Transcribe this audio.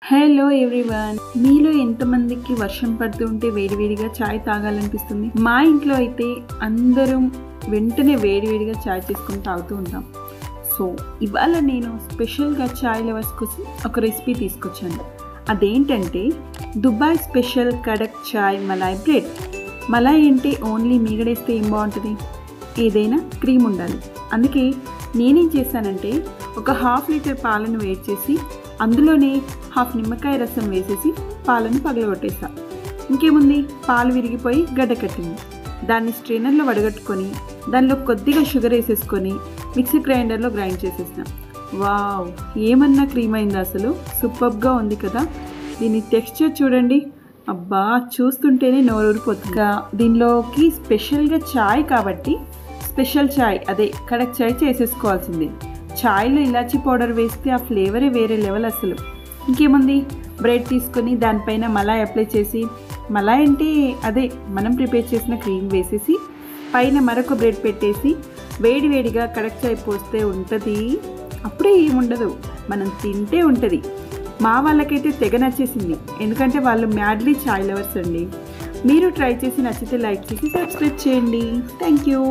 Hello everyone, మీలో ఎంతమందికి వర్షం పడుతుంటే వేడివేడిగా చాయ్ తాగాలనిపిస్తుంది? మా ఇంట్లో అయితే అందరం వెంటనే వేడివేడిగా చాయ్ చేసుకొని తాగుతూ ఉంటాం. సో ఇవాళ నేను స్పెషల్గా చాయ్ లవర్స్ కోసం ఒక రెసిపీ తీసుకొచ్చాను. అదేంటంటే దుబాయ్ స్పెషల్ కడక్ చాయ్ మలాయ్ బ్రెడ్. మలాయ్ అంటే ఓన్లీ మీగడేస్తే ఏం బాగుంటుంది, ఏదైనా క్రీమ్ ఉండాలి. అందుకే నేనేం చేశానంటే ఒక 1/2 లీటర్ పాలను వేడి చేసి అందులోనే 1/2 నిమ్మకాయ రసం వేసేసి పాలను పగలగొట్టేసా. ఇంకేముంది, పాలు విరిగిపోయి గడ్డ కట్టింది. దాన్ని స్ట్రైనర్లో వడగట్టుకొని దానిలో కొద్దిగా షుగర్ వేసేసుకొని మిక్సీ గ్రైండర్లో గ్రైండ్ చేసేసిన. వావ్, ఏమన్నా క్రీమ్ అయింది, అసలు సూపర్గా ఉంది కదా. దీని టెక్స్చర్ చూడండి, అబ్బా చూస్తుంటేనే నోరూరిపోతుంది. దీనిలోకి స్పెషల్గా చాయ్ కాబట్టి స్పెషల్ చాయ్, అదే కడక్ చాయ్ చేసేసుకోవాల్సిందే. చాయ్లో ఇలాచీ పౌడర్ వేస్తే ఆ ఫ్లేవరే వేరే లెవెల్ అసలు. ఇంకేముంది, బ్రెడ్ తీసుకొని దానిపైన మలాయ్ అప్లై చేసి, మలాయ్ అంటే అదే మనం ప్రిపేర్ చేసిన క్రీమ్ వేసేసి పైన మరొక బ్రెడ్ పెట్టేసి వేడివేడిగా కడక్ చాయ్ పోస్తే ఉంటుంది. అప్పుడే ఏముండదు, మనం తింటే ఉంటుంది. మా వాళ్ళకైతే తెగ నచ్చేసింది, ఎందుకంటే వాళ్ళు మ్యాడ్లీ చాయ్ లవర్స్ అండి. మీరు ట్రై చేసి నచ్చితే లైక్ చేసి సబ్స్క్రైబ్ చేయండి. Thank you.